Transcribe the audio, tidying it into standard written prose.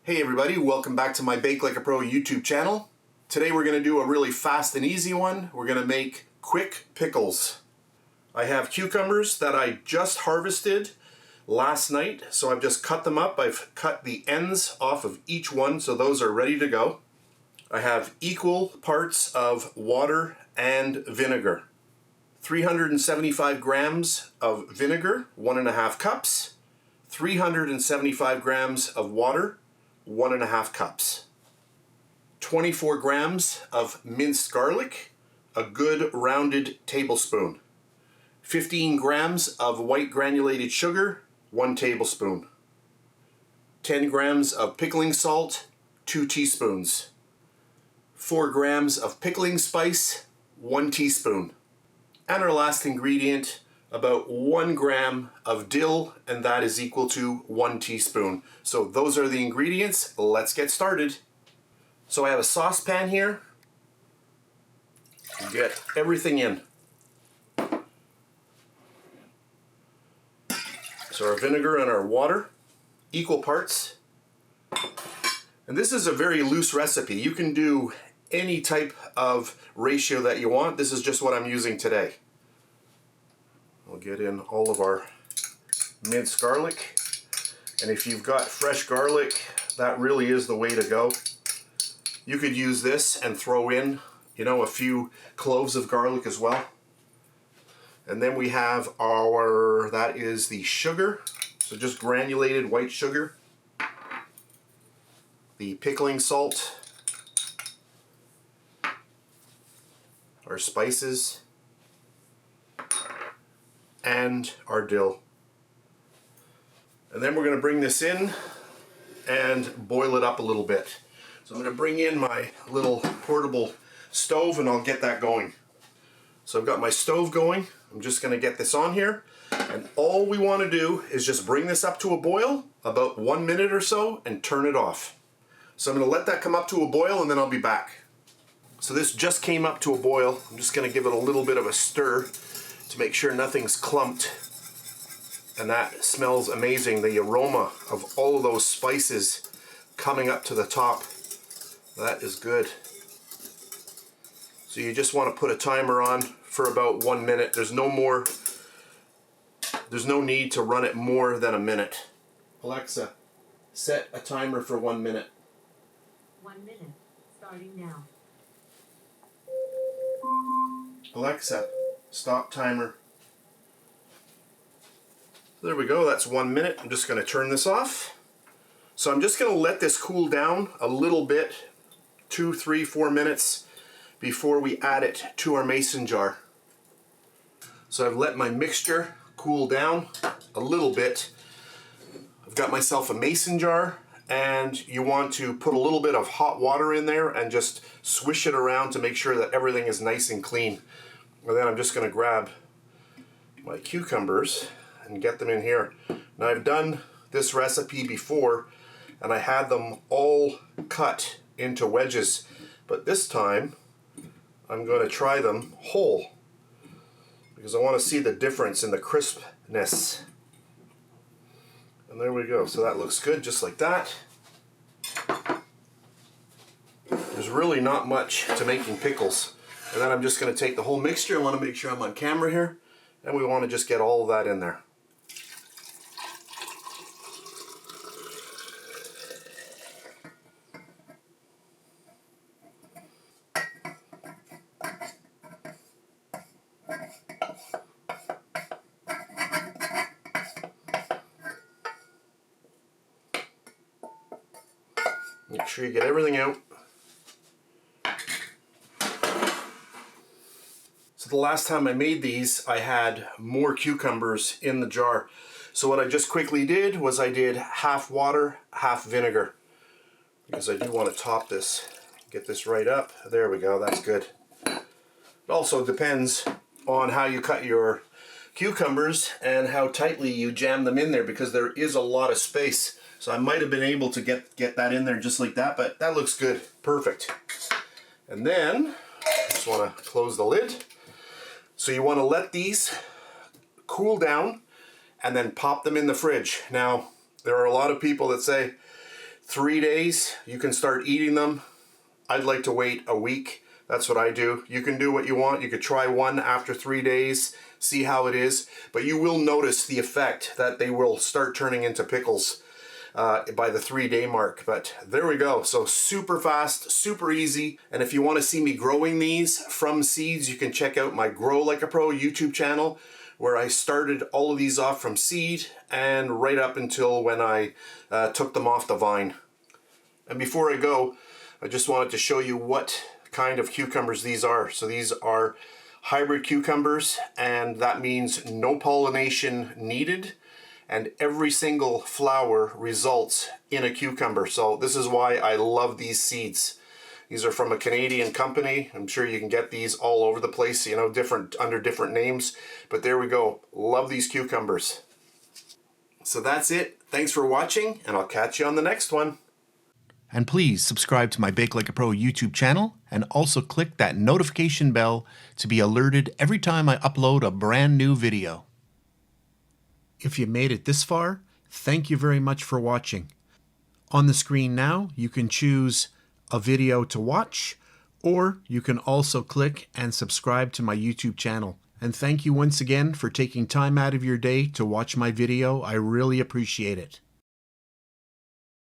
Hey everybody, welcome back to my Bake Like a Pro YouTube channel. Today we're going to do a really fast and easy one. We're going to make quick pickles. I have cucumbers that I just harvested last night, so I've just cut them up. I've cut the ends off of each one, so those are ready to go. I have equal parts of water and vinegar. 375 grams of vinegar, 1.5 cups. 375 grams of water, 1.5 cups. 24 grams of minced garlic, a good rounded tablespoon. 15 grams of white granulated sugar, 1 tablespoon. 10 grams of pickling salt, 2 teaspoons. 4 grams of pickling spice, 1 teaspoon. And our last ingredient, about 1 gram of dill, and that is equal to 1 teaspoon. So those are the ingredients. Let's get started. So I have a saucepan here. Get everything in. So our vinegar and our water, equal parts. And this is a very loose recipe. You can do any type of ratio that you want. This is just what I'm using today. We'll get in all of our minced garlic, and if you've got fresh garlic, that really is the way to go. You could use this and throw in, a few cloves of garlic as well. And then we have that is the sugar, so just granulated white sugar. The pickling salt, our spices, and our dill. And then we're going to bring this in and boil it up a little bit. So I'm going to bring in my little portable stove and I'll get that going. So I've got my stove going. I'm just going to get this on here, and all we want to do is just bring this up to a boil, about 1 minute or so, and turn it off. So I'm going to let that come up to a boil and then I'll be back. So this just came up to a boil. I'm just going to give it a little bit of a stir to make sure nothing's clumped, and that smells amazing. The aroma of all of those spices coming up to the top, that is good. So you just want to put a timer on for about 1 minute. There's no need to run it more than a minute. Alexa, set a timer for 1 minute. 1 minute, starting now. Alexa, stop timer. There we go, that's 1 minute. I'm just going to turn this off. So I'm just going to let this cool down a little bit, 2, 3, 4 minutes before we add it to our mason jar. So I've let my mixture cool down a little bit. I've got myself a mason jar, and you want to put a little bit of hot water in there and just swish it around to make sure that everything is nice and clean. And then I'm just going to grab my cucumbers and get them in here. Now I've done this recipe before and I had them all cut into wedges, but this time I'm going to try them whole because I want to see the difference in the crispness. And there we go. So that looks good, just like that. There's really not much to making pickles. And then I'm just going to take the whole mixture. I want to make sure I'm on camera here, and we want to just get all of that in there. Make sure you get everything out. So the last time I made these, I had more cucumbers in the jar. So what I just quickly did was I did half water, half vinegar. Because I do want to top this, get this right up. There we go, that's good. It also depends on how you cut your cucumbers and how tightly you jam them in there, because there is a lot of space. So I might have been able to get that in there just like that, but that looks good, perfect. And then, I just want to close the lid. So you want to let these cool down and then pop them in the fridge. Now, there are a lot of people that say 3 days, you can start eating them. I'd like to wait a week. That's what I do. You can do what you want. You could try one after 3 days, see how it is, but you will notice the effect that they will start turning into pickles by the 3-day mark. But there we go. So super fast, super easy. And if you want to see me growing these from seeds, you can check out my BakeLikeAPro YouTube channel, where I started all of these off from seed and right up until when I took them off the vine. And before I go, I just wanted to show you what kind of cucumbers these are. So these are hybrid cucumbers, and that means no pollination needed, and every single flower results in a cucumber. So this is why I love these seeds. These are from a Canadian company. I'm sure you can get these all over the place, you know, under different names. But there we go. Love these cucumbers. So that's it. Thanks for watching, and I'll catch you on the next one. And please subscribe to my BakeLikeAPro YouTube channel, and also click that notification bell to be alerted every time I upload a brand new video. If you made it this far, thank you very much for watching. On the screen now, you can choose a video to watch, or you can also click and subscribe to my YouTube channel. And thank you once again for taking time out of your day to watch my video. I really appreciate it.